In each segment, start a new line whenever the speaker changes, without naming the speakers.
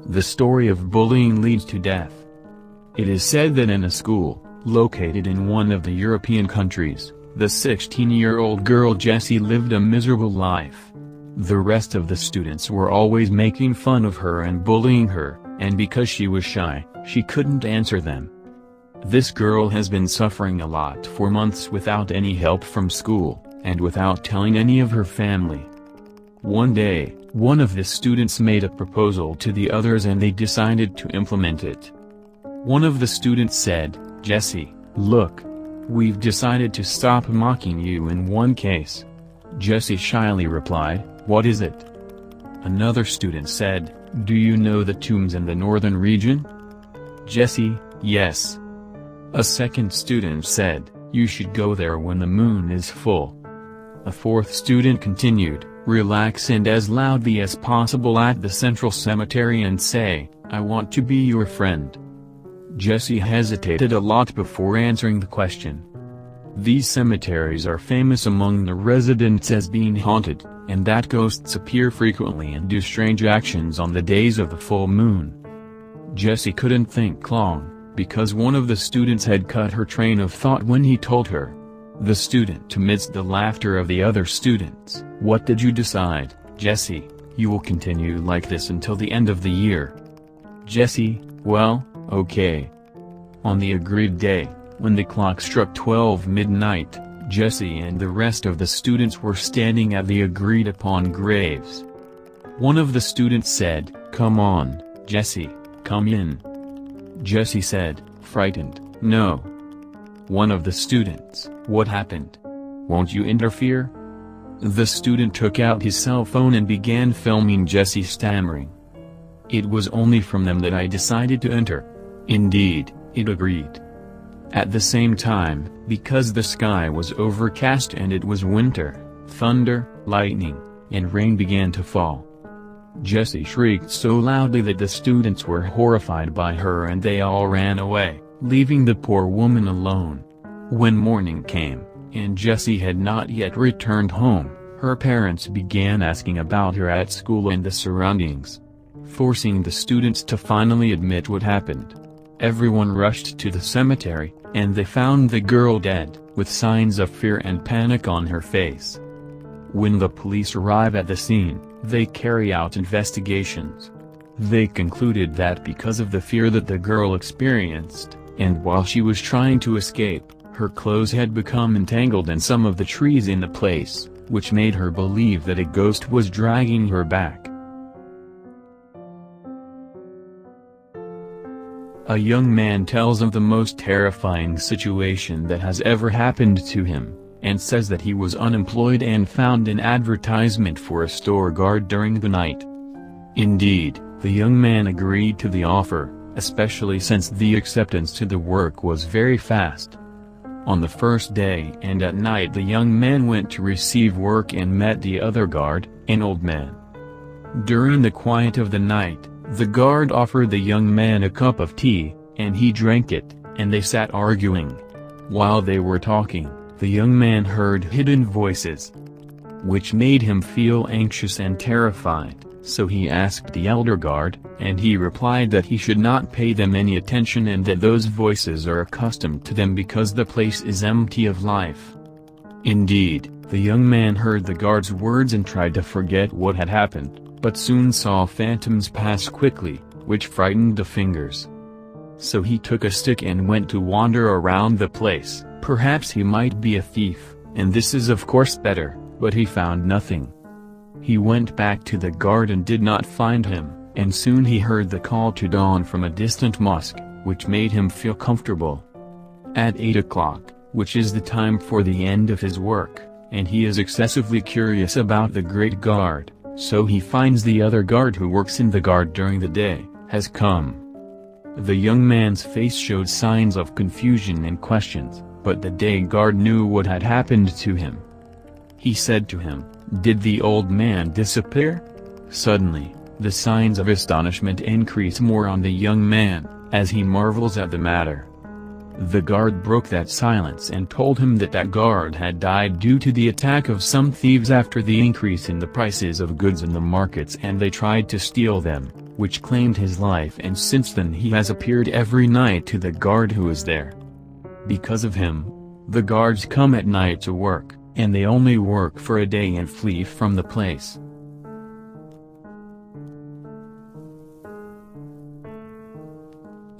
The story of bullying leads to death. It is said that in a school, located in one of the European countries, the 16-year-old girl Jessie lived a miserable life. The rest of the students were always making fun of her and bullying her, and because she was shy, she couldn't answer them. This girl has been suffering a lot for months without any help from school, and without telling any of her family. One day, one of the students made a proposal to the others and they decided to implement it. One of the students said, "Jessie, look. We've decided to stop mocking you in one case." Jessie shyly replied, "What is it?" Another student said, "Do you know the tombs in the northern region?" Jessie, "Yes." A second student said, "You should go there when the moon is full." A fourth student continued, "Relax and as loudly as possible at the central cemetery and say, 'I want to be your friend.'" Jessie hesitated a lot before answering the question. These cemeteries are famous among the residents as being haunted, and that ghosts appear frequently and do strange actions on the days of the full moon. Jessie couldn't think long, because one of the students had cut her train of thought when he told her. The student amidst the laughter of the other students, "What did you decide, Jessie? You will continue like this until the end of the year." Jessie, "Well, okay." On the agreed day, when the clock struck 12 midnight, Jessie and the rest of the students were standing at the agreed-upon graves. One of the students said, "Come on, Jessie, come in." Jessie said, frightened, "No." One of the students, "What happened? Won't you interfere?" The student took out his cell phone and began filming Jessie stammering. "It was only from them that I decided to enter." Indeed, it agreed. At the same time, because the sky was overcast and it was winter, thunder, lightning, and rain began to fall. Jessie shrieked so loudly that the students were horrified by her and they all ran away, leaving the poor woman alone. When morning came, and Jessie had not yet returned home, her parents began asking about her at school and the surroundings, forcing the students to finally admit what happened. Everyone rushed to the cemetery, and they found the girl dead, with signs of fear and panic on her face. When the police arrive at the scene, they carry out investigations. They concluded that because of the fear that the girl experienced, and while she was trying to escape, her clothes had become entangled in some of the trees in the place, which made her believe that a ghost was dragging her back. A young man tells of the most terrifying situation that has ever happened to him, and says that he was unemployed and found an advertisement for a store guard during the night. Indeed, the young man agreed to the offer, especially since the acceptance to the work was very fast. On the first day and at night the young man went to receive work and met the other guard, an old man. During the quiet of the night, the guard offered the young man a cup of tea, and he drank it, and they sat arguing. While they were talking, the young man heard hidden voices, which made him feel anxious and terrified, so he asked the elder guard, and he replied that he should not pay them any attention and that those voices are accustomed to them because the place is empty of life. Indeed, the young man heard the guard's words and tried to forget what had happened, but soon saw phantoms pass quickly, which frightened the fingers. So he took a stick and went to wander around the place. Perhaps he might be a thief, and this is of course better, but he found nothing. He went back to the guard and did not find him, and soon he heard the call to dawn from a distant mosque, which made him feel comfortable. At 8 o'clock, which is the time for the end of his work, and he is excessively curious about the great guard, so he finds the other guard who works in the guard during the day, has come. The young man's face showed signs of confusion and questions, but the day guard knew what had happened to him. He said to him, "Did the old man disappear?" Suddenly, the signs of astonishment increase more on the young man, as he marvels at the matter. The guard broke that silence and told him that that guard had died due to the attack of some thieves after the increase in the prices of goods in the markets, and they tried to steal them, which claimed his life, and since then he has appeared every night to the guard who is there. Because of him, the guards come at night to work, and they only work for a day and flee from the place.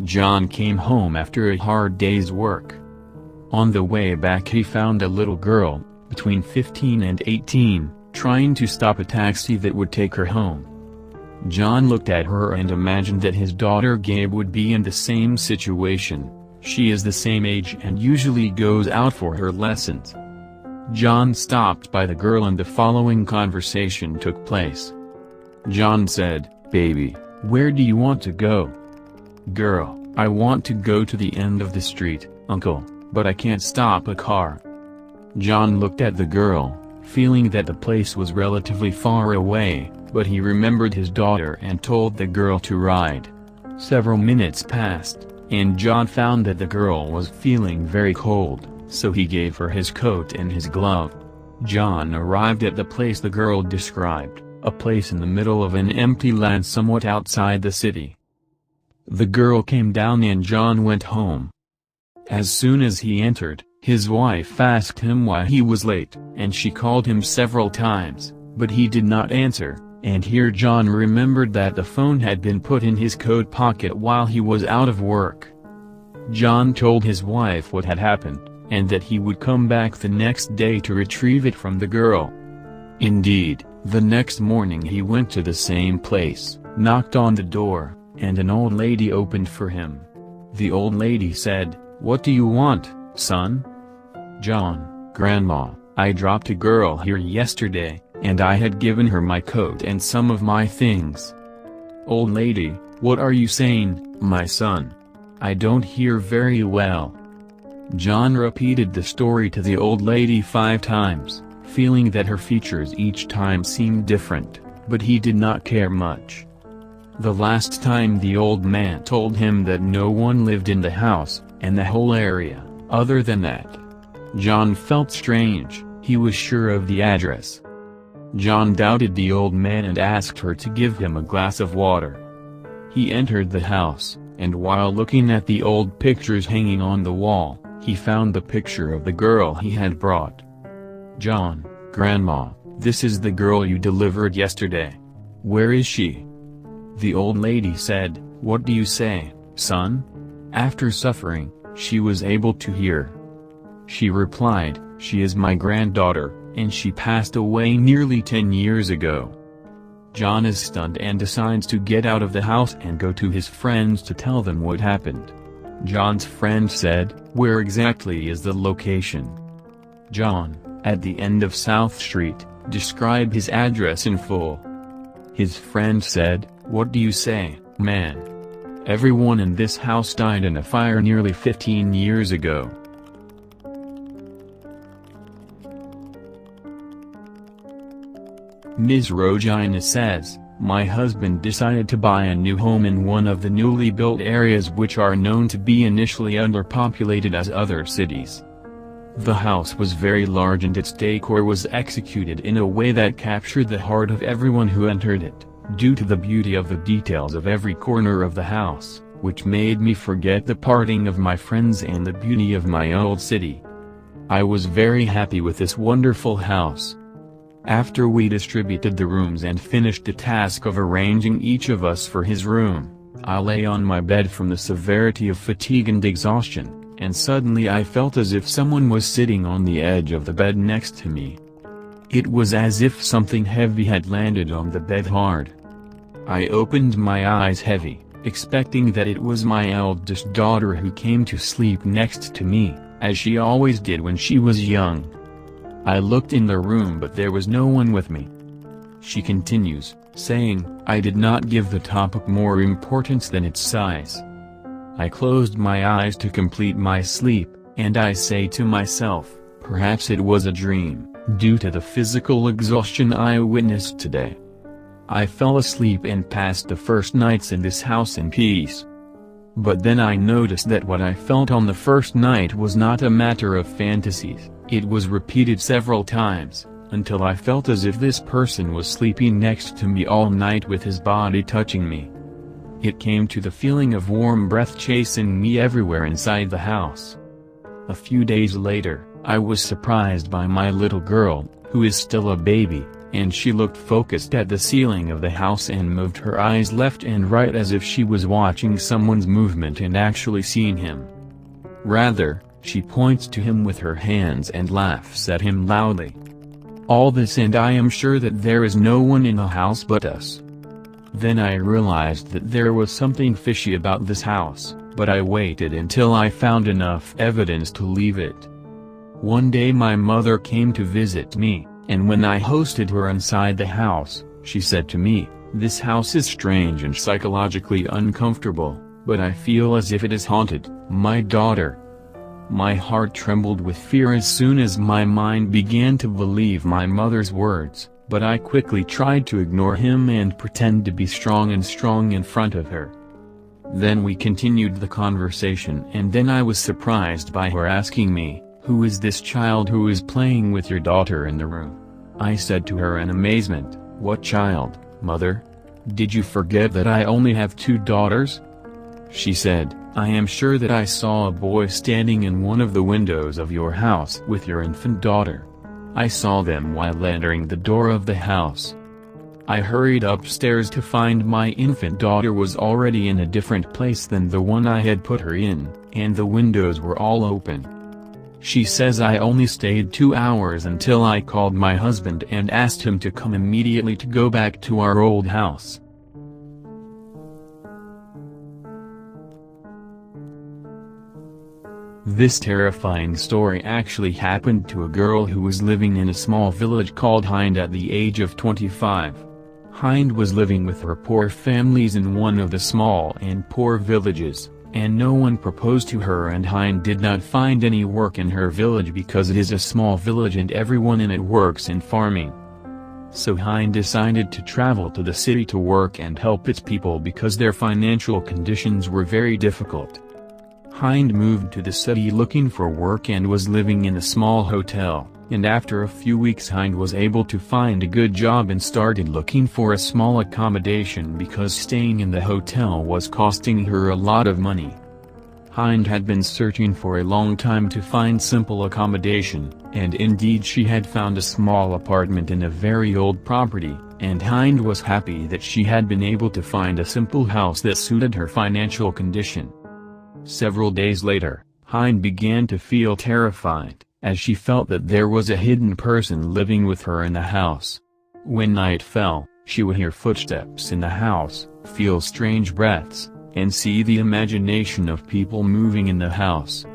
John came home after a hard day's work. On the way back he found a little girl, between 15 and 18, trying to stop a taxi that would take her home. John looked at her and imagined that his daughter Gabe would be in the same situation. She is the same age and usually goes out for her lessons. John stopped by the girl and the following conversation took place. John said, "Baby, where do you want to go?" Girl, "I want to go to the end of the street, uncle, but I can't stop a car." John looked at the girl, feeling that the place was relatively far away, but he remembered his daughter and told the girl to ride. Several minutes passed, and John found that the girl was feeling very cold, so he gave her his coat and his glove. John arrived at the place the girl described, a place in the middle of an empty land somewhat outside the city. The girl came down and John went home. As soon as he entered, his wife asked him why he was late, and she called him several times, but he did not answer, and here John remembered that the phone had been put in his coat pocket while he was out of work. John told his wife what had happened, and that he would come back the next day to retrieve it from the girl. Indeed, the next morning he went to the same place, knocked on the door, and an old lady opened for him. The old lady said, "What do you want, son?" John, "Grandma, I dropped a girl here yesterday, and I had given her my coat and some of my things." "Old lady, what are you saying, my son? I don't hear very well." John repeated the story to the old lady 5 times, feeling that her features each time seemed different, but he did not care much. The last time the old man told him that no one lived in the house, and the whole area, other than that. John felt strange, he was sure of the address. John doubted the old man and asked her to give him a glass of water. He entered the house, and while looking at the old pictures hanging on the wall, he found the picture of the girl he had brought. "John, Grandma, this is the girl you delivered yesterday. Where is she?" The old lady said, "What do you say, son?" After suffering, she was able to hear. She replied, "She is my granddaughter, and she passed away nearly 10 years ago." John is stunned and decides to get out of the house and go to his friends to tell them what happened. John's friend said, "Where exactly is the location?" John, "At the end of South Street," described his address in full. His friend said, "What do you say, man? Everyone in this house died in a fire nearly 15 years ago." Ms. Rogina says, "My husband decided to buy a new home in one of the newly built areas which are known to be initially underpopulated as other cities. The house was very large and its decor was executed in a way that captured the heart of everyone who entered it, due to the beauty of the details of every corner of the house, which made me forget the parting of my friends and the beauty of my old city. I was very happy with this wonderful house. After we distributed the rooms and finished the task of arranging each of us for his room, I lay on my bed from the severity of fatigue and exhaustion, and suddenly I felt as if someone was sitting on the edge of the bed next to me. It was as if something heavy had landed on the bed hard. I opened my eyes heavy, expecting that it was my eldest daughter who came to sleep next to me, as she always did when she was young. I looked in the room but there was no one with me." She continues, saying, "I did not give the topic more importance than its size. I closed my eyes to complete my sleep, and I say to myself, perhaps it was a dream, due to the physical exhaustion I witnessed today. I fell asleep and passed the first nights in this house in peace. But then I noticed that what I felt on the first night was not a matter of fantasies, it was repeated several times, until I felt as if this person was sleeping next to me all night with his body touching me. It came to the feeling of warm breath chasing me everywhere inside the house. A few days later, I was surprised by my little girl, who is still a baby, and she looked focused at the ceiling of the house and moved her eyes left and right as if she was watching someone's movement and actually seeing him. Rather, she points to him with her hands and laughs at him loudly. All this, and I am sure that there is no one in the house but us. Then I realized that there was something fishy about this house, but I waited until I found enough evidence to leave it. One day my mother came to visit me, and when I hosted her inside the house, she said to me, "This house is strange and psychologically uncomfortable, but I feel as if it is haunted, my daughter." My heart trembled with fear as soon as my mind began to believe my mother's words, but I quickly tried to ignore him and pretend to be strong in front of her. Then we continued the conversation, and then I was surprised by her asking me, "Who is this child who is playing with your daughter in the room?" I said to her in amazement, "What child, mother? Did you forget that I only have 2 daughters?" She said, "I am sure that I saw a boy standing in one of the windows of your house with your infant daughter. I saw them while entering the door of the house. I hurried upstairs to find my infant daughter was already in a different place than the one I had put her in, and the windows were all open." She says I only stayed 2 hours until I called my husband and asked him to come immediately to go back to our old house. This terrifying story actually happened to a girl who was living in a small village called Hind at the age of 25. Hind was living with her poor families in one of the small and poor villages, and no one proposed to her, and Hind did not find any work in her village because it is a small village and everyone in it works in farming. So Hind decided to travel to the city to work and help its people because their financial conditions were very difficult. Hind moved to the city looking for work and was living in a small hotel, and after a few weeks Hind was able to find a good job and started looking for a small accommodation because staying in the hotel was costing her a lot of money. Hind had been searching for a long time to find simple accommodation, and indeed she had found a small apartment in a very old property, and Hind was happy that she had been able to find a simple house that suited her financial condition. Several days later, Hind began to feel terrified, as she felt that there was a hidden person living with her in the house. When night fell, she would hear footsteps in the house, feel strange breaths, and see the imagination of people moving in the house.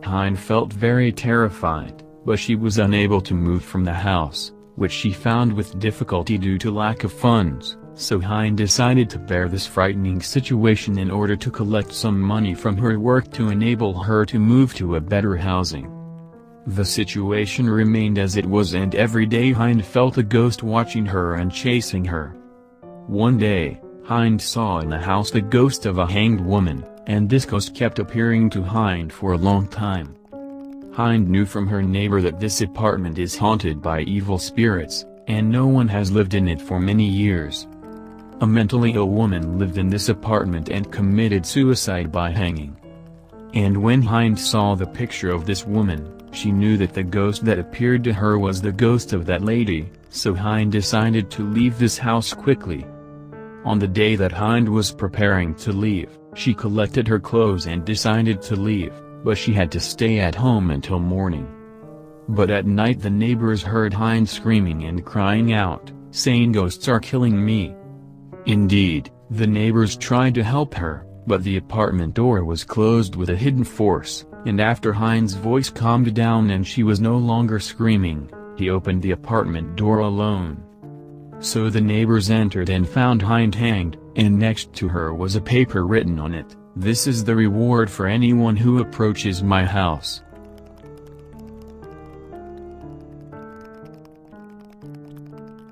Hind felt very terrified, but she was unable to move from the house, which she found with difficulty due to lack of funds. So Hind decided to bear this frightening situation in order to collect some money from her work to enable her to move to a better housing. The situation remained as it was, and every day Hind felt a ghost watching her and chasing her. One day, Hind saw in the house the ghost of a hanged woman, and this ghost kept appearing to Hind for a long time. Hind knew from her neighbor that this apartment is haunted by evil spirits, and no one has lived in it for many years. A mentally ill woman lived in this apartment and committed suicide by hanging. And when Hind saw the picture of this woman, she knew that the ghost that appeared to her was the ghost of that lady, so Hind decided to leave this house quickly. On the day that Hind was preparing to leave, she collected her clothes and decided to leave, but she had to stay at home until morning. But at night the neighbors heard Hind screaming and crying out, saying, "Ghosts are killing me." Indeed, the neighbors tried to help her, but the apartment door was closed with a hidden force, and after Hind's voice calmed down and she was no longer screaming, he opened the apartment door alone. So the neighbors entered and found Hind hanged, and next to her was a paper written on it, "This is the reward for anyone who approaches my house."